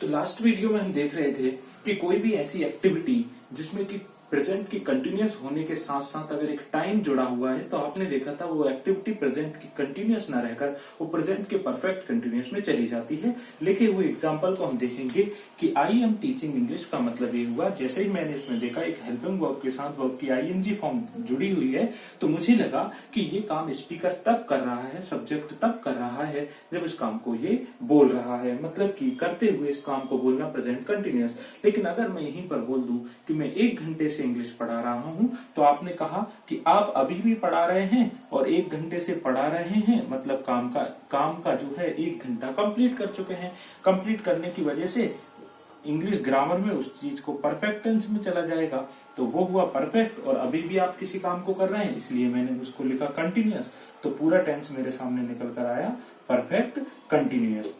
तो last video में हम देख रहे थे कि कोई भी ऐसी एक्टिविटी जिसमें कि प्रेजेंट की कंटिन्यूअस होने के साथ साथ अगर एक टाइम जुड़ा हुआ है तो आपने देखा था वो एक्टिविटी प्रेजेंट की कंटिन्यूअस ना रहकर वो प्रेजेंट के परफेक्ट कंटिन्यूअस में चली जाती है। लिखे हुए एग्जांपल को हम देखेंगे कि आई एम टीचिंग इंग्लिश का मतलब ये हुआ, जैसे ही मैंने इसमें देखा एक हेल्पिंग वर्ब के साथ वर्ब की आईएनजी फॉर्म जुड़ी हुई है तो मुझे लगा कि ये काम स्पीकर तब कर रहा है, सब्जेक्ट तब कर रहा है जब इस काम को ये बोल रहा है, मतलब कि करते हुए इस काम को बोलना प्रेजेंट कंटिन्यूअस। लेकिन अगर मैं यहीं पर बोल दूं कि मैं 1 घंटे से इंग्लिश पढ़ा रहा हूं तो आपने कहा कि आप अभी भी पढ़ा रहे हैं और 1 घंटे से पढ़ा रहे हैं, मतलब काम का जो है 1 घंटा कंप्लीट कर चुके हैं। कंप्लीट करने की वजह से इंग्लिश ग्रामर में उस चीज को परफेक्ट टेंस में चला जाएगा, तो वो हुआ परफेक्ट। और अभी भी आप किसी काम को कर रहे हैं इसलिए मैंने उसको लिखा कंटिन्यूअस, तो पूरा टेंस मेरे सामने निकल कर आया परफेक्ट कंटिन्यूअस।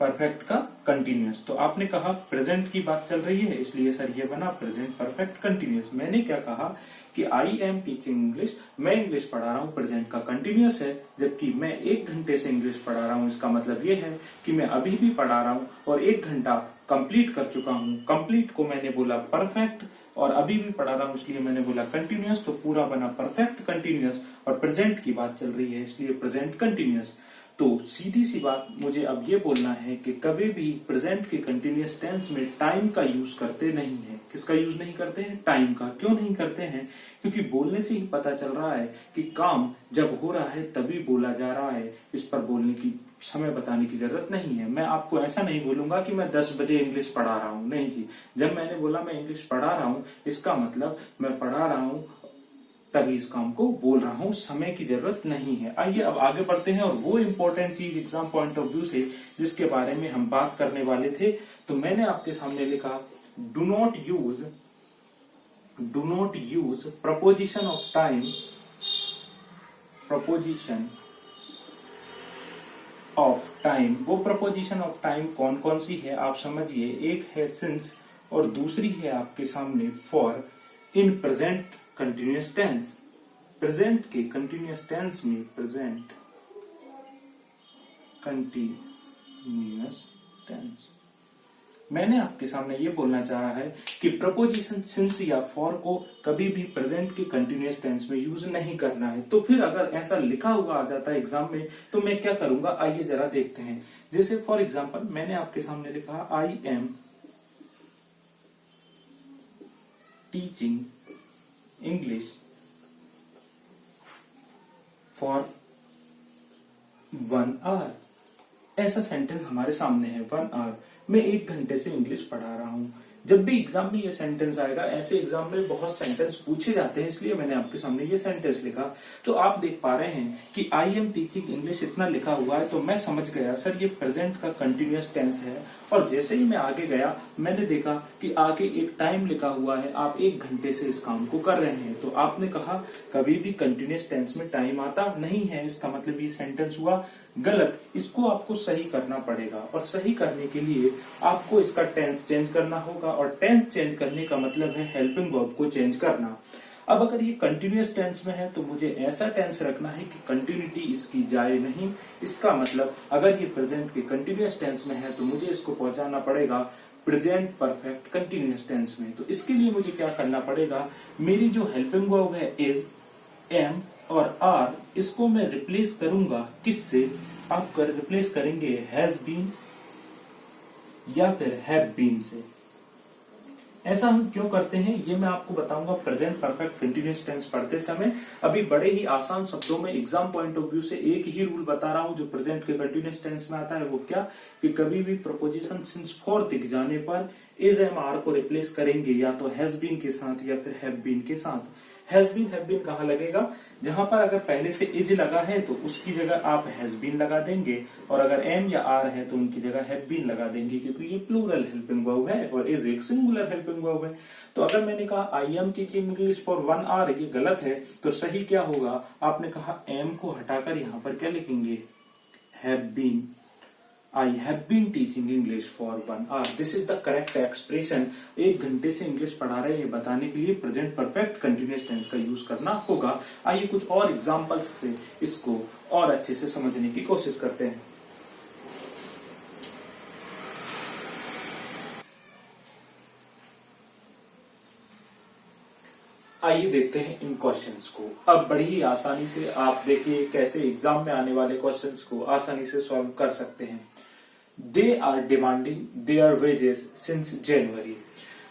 परफेक्ट का कंटिन्यूअस। तो आपने कहा प्रेजेंट की बात चल रही है इसलिए सर ये बना प्रेजेंट परफेक्ट कंटिन्यूअस। मैंने क्या कहा कि आई एम टीचिंग इंग्लिश, मैं इंग्लिश पढ़ा रहा हूँ, प्रेजेंट का कंटिन्यूअस है। जबकि मैं 1 घंटे से इंग्लिश पढ़ा रहा हूँ इसका मतलब ये है कि मैं अभी भी पढ़ा रहा हूँ और 1 घंटा कंप्लीट कर चुका हूँ। कंप्लीट को मैंने बोला परफेक्ट और अभी भी पढ़ा रहा हूँ इसलिए मैंने बोला कंटिन्यूअस, तो पूरा बना परफेक्ट कंटिन्यूअस। और प्रेजेंट की बात चल रही है इसलिए प्रेजेंट कंटिन्यूअस। तो सीधी सी बात मुझे अब ये बोलना है कि कभी भी प्रेजेंट के कंटिन्यूअस टेंस में टाइम का यूज करते नहीं है। किसका यूज नहीं करते हैं? टाइम का। क्यों नहीं करते हैं? क्योंकि बोलने से ही पता चल रहा है कि काम जब हो रहा है तभी बोला जा रहा है। इस पर बोलने की समय बताने की जरूरत नहीं है। मैं आपको ऐसा नहीं बोलूंगा कि मैं 10 बजे इंग्लिश पढ़ा रहा हूँ, नहीं जी। जब मैंने बोला मैं इंग्लिश पढ़ा रहा हूँ इसका मतलब मैं पढ़ा रहा हूँ तभी इस काम को बोल रहा हूं, समय की जरूरत नहीं है। आइए अब आगे बढ़ते हैं और वो इम्पोर्टेंट चीज एग्जाम पॉइंट ऑफ व्यू से जिसके बारे में हम बात करने वाले थे। तो मैंने आपके सामने लिखा do not use preposition of time, preposition of time. वो प्रपोजिशन ऑफ टाइम कौन कौन सी है आप समझिए। एक है सिंस और दूसरी है आपके सामने for in present continuous tense. Present के कंटिन्यूअस टेंस में प्रेजेंट कंटिन्यूअस टेंस मैंने आपके सामने ये बोलना चाहा है कि प्रपोजिशन सिंस या फॉर को कभी भी प्रेजेंट के कंटिन्यूअस टेंस में यूज नहीं करना है। तो फिर अगर ऐसा लिखा हुआ आ जाता है एग्जाम में तो मैं क्या करूंगा, आइए जरा देखते हैं। जैसे फॉर एग्जाम्पल मैंने आपके सामने लिखा I am teaching English for 1 hour. ऐसा सेंटेंस हमारे सामने है, 1 आवर। मैं 1 घंटे से इंग्लिश पढ़ा रहा हूं। जब भी एग्जाम में ये सेंटेंस आएगा, ऐसे एग्जाम में बहुत सेंटेंस पूछे जाते हैं इसलिए मैंने आपके सामने ये सेंटेंस लिखा। तो आप देख पा रहे हैं कि आई एम टीचिंग इंग्लिश इतना लिखा हुआ है तो मैं समझ गया सर ये प्रेजेंट का कंटिन्यूअस टेंस है। और जैसे ही मैं आगे गया मैंने देखा कि आगे एक टाइम लिखा हुआ है, आप 1 घंटे से इस काम को कर रहे हैं। तो आपने कहा कभी भी कंटिन्यूअस टेंस में टाइम आता नहीं है, इसका मतलब ये सेंटेंस हुआ गलत। इसको आपको सही करना पड़ेगा और सही करने के लिए आपको इसका टेंस चेंज करना होगा और टेंस चेंज करने का मतलब है हेल्पिंग वर्ब को चेंज करना। अब अगर ये कंटिन्यूअस टेंस में है तो मुझे ऐसा टेंस रखना है कि कंटिन्यूटी इसकी जाए नहीं। इसका मतलब अगर ये प्रेजेंट के कंटिन्यूअस टेंस में है तो मुझे इसको पहुंचाना पड़ेगा प्रेजेंट परफेक्ट कंटिन्यूअस टेंस में। तो इसके लिए मुझे क्या करना पड़ेगा, मेरी जो हेल्पिंग वर्ब है इज, एम और आर, इसको मैं रिप्लेस करूंगा किससे? आप रिप्लेस करेंगे हैज बीन या फिर हैव बीन से। ऐसा हम क्यों करते हैं ये मैं आपको बताऊंगा प्रेजेंट परफेक्ट कंटिन्यूअस टेंस पढ़ते समय। अभी बड़े ही आसान शब्दों में एग्जाम पॉइंट ऑफ व्यू से एक ही रूल बता रहा हूं जो प्रेजेंट के कंटिन्यूअस टेंस में आता है। वो क्या कि कभी भी प्रपोजिशन सिंस फॉर दिख जाने पर इज एम आर को रिप्लेस करेंगे या तो हैज बीन के साथ या फिर हैव बीन के साथ। हैज बीन कहाँ लगेगा? जहां पर अगर पहले से इज लगा है तो उसकी जगह आप हैज बीन लगा देंगे और अगर एम या आर है तो उनकी जगह हैव बीन लगा देंगे, क्योंकि ये प्लूरल हेल्पिंग वर्ब है और इज एक सिंगुलर हेल्पिंग वर्ब है। तो अगर मैंने कहा I am teaching English for 1 hour, ये गलत है। तो सही क्या होगा? आपने कहा एम को हटाकर यहाँ पर क्या लिखेंगे? Have been. I have been teaching English for 1 hour. This is the correct expression. 1 घंटे से इंग्लिश पढ़ा रहे हैं ये बताने के लिए प्रेजेंट परफेक्ट कंटिन्यूअस टेंस का यूज करना होगा। आइए कुछ और एग्जांपल्स से इसको और अच्छे से समझने की कोशिश करते हैं। आइए देखते हैं इन क्वेश्चंस को। अब बड़ी ही आसानी से आप देखिए कैसे एग्जाम में आने वाले क्वेश्चंस को आसानी से सॉल्व कर सकते हैं। They are demanding their wages since January.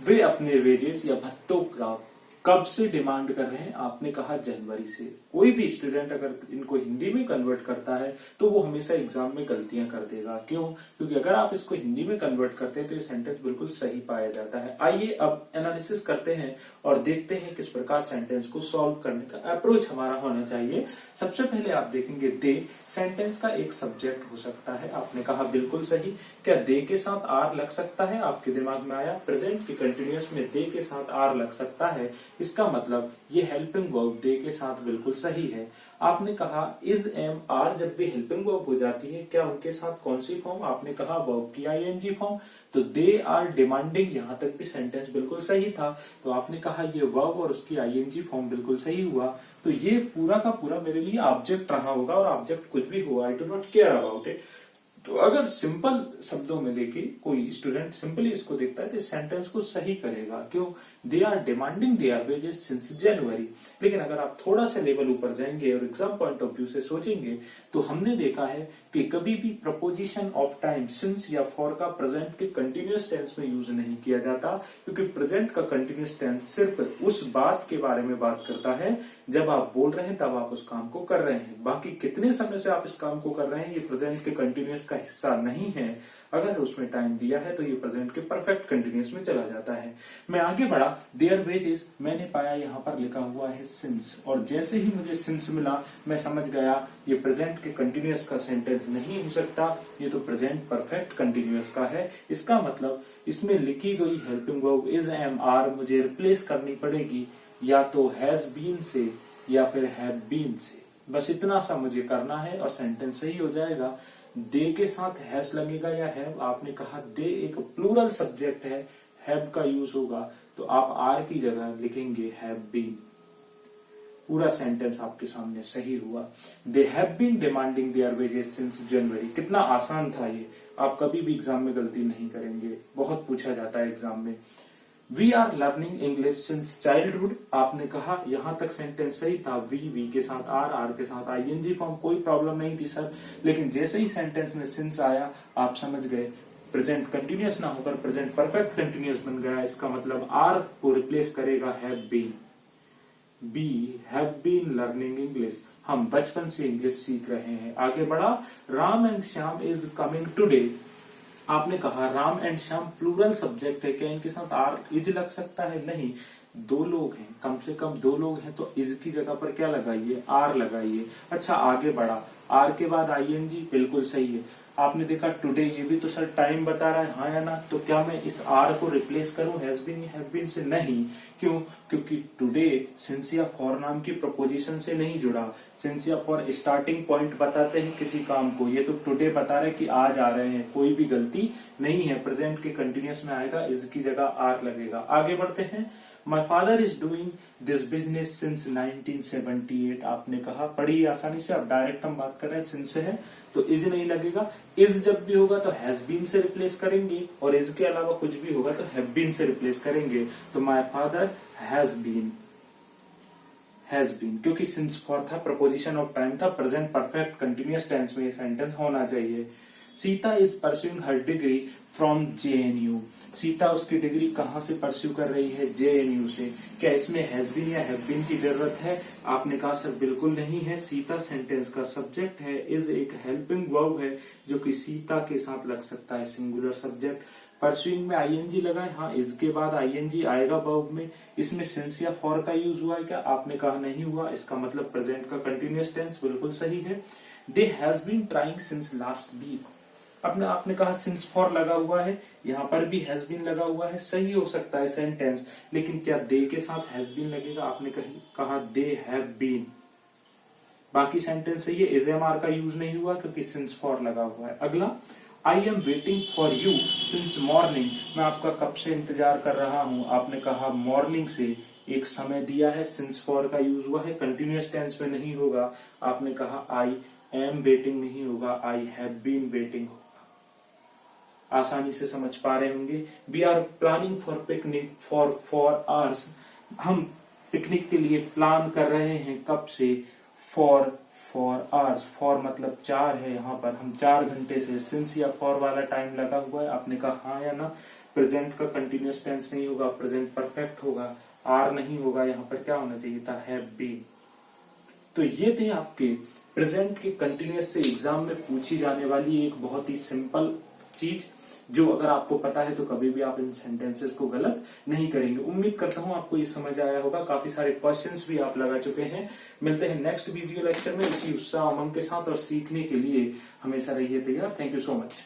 वे अपने वेजेस या भत्तों का कब से डिमांड कर रहे हैं? आपने कहा जनवरी से। कोई भी स्टूडेंट अगर इनको हिंदी में कन्वर्ट करता है तो वो हमेशा एग्जाम में गलतियां कर देगा। क्यों? क्योंकि अगर आप इसको हिंदी में कन्वर्ट करते हैं तो ये सेंटेंस बिल्कुल सही पाया जाता है। आइए अब एनालिसिस करते हैं और देखते हैं किस प्रकार सेंटेंस को सॉल्व करने का अप्रोच हमारा होना चाहिए। सबसे पहले आप देखेंगे दे सेंटेंस का एक सब्जेक्ट हो सकता है। आपने कहा बिल्कुल सही। क्या दे के साथ आर लग सकता है? आपके दिमाग में आया प्रेजेंट के कंटिन्यूअस में दे के साथ आर लग सकता है। इसका मतलब ये हेल्पिंग वर्ब दे के साथ बिल्कुल सही है। आपने कहा इज एम आर जब भी हेल्पिंग वर्ब हो जाती है क्या उनके साथ कौन सी फॉर्म? आपने कहा वर्ब की आईएनजी फॉर्म। तो दे आर डिमांडिंग, यहां तक भी सेंटेंस बिल्कुल सही था। तो आपने कहा ये वर्ब और उसकी आईएनजी फॉर्म बिल्कुल सही हुआ। तो ये पूरा का पूरा मेरे लिए ऑब्जेक्ट रहा होगा और ऑब्जेक्ट कुछ भी हुआ, I do not care about it. तो अगर सिंपल शब्दों में देखिए कोई स्टूडेंट सिंपली इसको देखता है तो सेंटेंस को सही करेगा। क्यों? They are demanding their wages since January. लेकिन अगर आप थोड़ा सा लेवल ऊपर जाएंगे और एग्जाम पॉइंट ऑफ व्यू से सोचेंगे तो हमने देखा है कि कभी भी प्रपोजिशन ऑफ टाइम सिंस या फॉर का प्रेजेंट के कंटिन्यूअस टेंस में यूज नहीं किया जाता, क्योंकि प्रेजेंट का कंटिन्यूअस टेंस सिर्फ उस बात के बारे में बात करता है जब आप बोल रहे हैं तब आप उस काम को कर रहे हैं। बाकी कितने समय से आप इस काम को कर रहे हैं ये प्रेजेंट के कंटिन्यूअस का हिस्सा नहीं है। अगर उसमें टाइम दिया है तो ये प्रेजेंट के परफेक्ट कंटिन्यूअस में चला जाता है। मैं आगे बढ़ा, देयर वेजेस मैंने पाया यहाँ पर लिखा हुआ है सिंस, और जैसे ही मुझे सिंस मिला मैं समझ गया ये प्रेजेंट के कंटिन्यूअस का सेंटेंस नहीं हो सकता, ये तो प्रेजेंट परफेक्ट कंटिन्यूअस का है। इसका मतलब इसमें लिखी गई helping verb is am are मुझे रिप्लेस करनी पड़ेगी या तो हैज बीन से या फिर हैव बीन से। बस इतना सा मुझे करना है और सेंटेंस सही हो जाएगा। दे के साथ हैज लगेगा या हैव? आपने कहा दे एक प्लूरल सब्जेक्ट है, हैव का यूज होगा तो आप आर की जगह लिखेंगे हैव बीन। पूरा सेंटेंस आपके सामने सही हुआ। They have been demanding their wages since January. कितना आसान था ये, आप कभी भी एग्जाम में गलती नहीं करेंगे, बहुत पूछा जाता है एग्जाम में। We are learning English since childhood. आपने कहा यहां तक सेंटेंस सही था, वी के साथ आर के साथ आईएनजी फॉर्म, कोई प्रॉब्लम नहीं थी सर। लेकिन जैसे ही सेंटेंस में सिंस आया आप समझ गए प्रेजेंट कंटिन्यूअस ना होकर प्रेजेंट परफेक्ट कंटिन्यूअस बन गया। इसका मतलब आर को रिप्लेस करेगा have been. We have been learning English, हम बचपन से इंग्लिश सीख रहे हैं। आगे बढ़ा, Ram and Shyam is coming today. आपने कहा Ram and Shyam plural subject है, क्या इनके साथ आर इज लग सकता है? नहीं, दो लोग हैं, कम से कम दो लोग हैं तो इज की जगह पर क्या लगाइए? आर लगाइए। अच्छा आगे बढ़ा, आर के बाद आईएनजी, बिल्कुल सही है। आपने देखा टुडे, ये भी तो सर टाइम बता रहा है, हाँ या ना? तो क्या मैं इस आर को रिप्लेस करूं हैज बीन हैव बीन से? नहीं। क्यों? क्योंकि टुडे सिंस या फॉर नाम की प्रपोजिशन से नहीं जुड़ा। सिंस या फॉर स्टार्टिंग पॉइंट बताते हैं किसी काम को, ये तो टुडे बता रहे कि आज आ रहे हैं, कोई भी गलती नहीं है। प्रेजेंट के कंटिन्यूअस में आएगा, इज की जगह आर लगेगा। आगे बढ़ते हैं, my father is doing this business since 1978। आपने कहा बड़ी आसानी से, अब डायरेक्ट हम बात कर रहे हैं सिंस है तो इज नहीं लगेगा। इज जब भी होगा तो हैज बीन से रिप्लेस करेंगे और इज के अलावा कुछ भी होगा तो हैव बीन से रिप्लेस करेंगे। तो माई फादर हैज बीन, क्योंकि सिंस फॉर था, प्रपोजिशन ऑफ टाइम था, प्रेजेंट परफेक्ट कंटिन्यूअस टेंस में ये सेंटेंस होना चाहिए। Sita is pursuing her degree from JNU. Sita उसकी डिग्री कहां से परस्यू कर रही है? जेएनयू से। क्या इसमें हैज बीन या हैव बीन की जरूरत है? आपने कहा सर बिल्कुल नहीं है। सीता सेंटेंस का सब्जेक्ट है, इज एक हेल्पिंग वर्ब है जो कि सीता के साथ लग सकता है, सिंगुलर सब्जेक्ट। परस्यूइंग में आईएनजी लगा है, हाँ इज के बाद आईएनजी आएगा वर्ब में। इसमें सिंस या फॉर का यूज हुआ है क्या? आपने कहा नहीं हुआ। इसका मतलब प्रेजेंट का कंटिन्यूअस टेंस बिल्कुल सही है। They has been trying since last week. आपने कहा सिंस फॉर लगा हुआ है, यहाँ पर भी हैज बीन लगा हुआ है, सही हो सकता है सेंटेंस। लेकिन क्या दे के साथ हैज बीन लगेगा? आपने कहा दे हैव बीन। बाकी सेंटेंस सही है, इज एम आर का यूज नहीं हुआ क्योंकि सिंस फॉर लगा हुआ है। अगला, I am waiting for you since morning. मैं आपका कब से इंतजार कर रहा हूं। आपने कहा मॉर्निंग से, एक समय दिया है, सिंस फॉर का यूज हुआ है, कंटिन्यूअस टेंस में नहीं होगा। आपने कहा आई एम वेटिंग नहीं होगा, आई हैव बीन वेटिंग होगा। आसानी से समझ पा रहे होंगे। We are planning for picnic for 4 hours। हम पिकनिक के लिए प्लान कर रहे हैं कब से, फॉर आवर्स, फॉर मतलब 4 है, यहाँ पर हम 4 घंटे से, सिंस या फॉर वाला टाइम लगा हुआ है, आपने कहा हाँ या ना। प्रेजेंट का कंटिन्यूअस टेंस नहीं होगा, प्रेजेंट परफेक्ट होगा, आर नहीं होगा, यहाँ पर क्या होना चाहिए था, हैव बीन। तो ये थे आपके प्रेजेंट के कंटिन्यूअस से एग्जाम में पूछी जाने वाली एक बहुत ही सिंपल चीज, जो अगर आपको पता है तो कभी भी आप इन सेंटेंसेस को गलत नहीं करेंगे। उम्मीद करता हूं आपको ये समझ आया होगा, काफी सारे क्वेश्चंस भी आप लगा चुके हैं। मिलते हैं नेक्स्ट वीडियो लेक्चर में इसी उत्साह उमंग के साथ, और सीखने के लिए हमेशा रहिए तैयार। Thank you so much.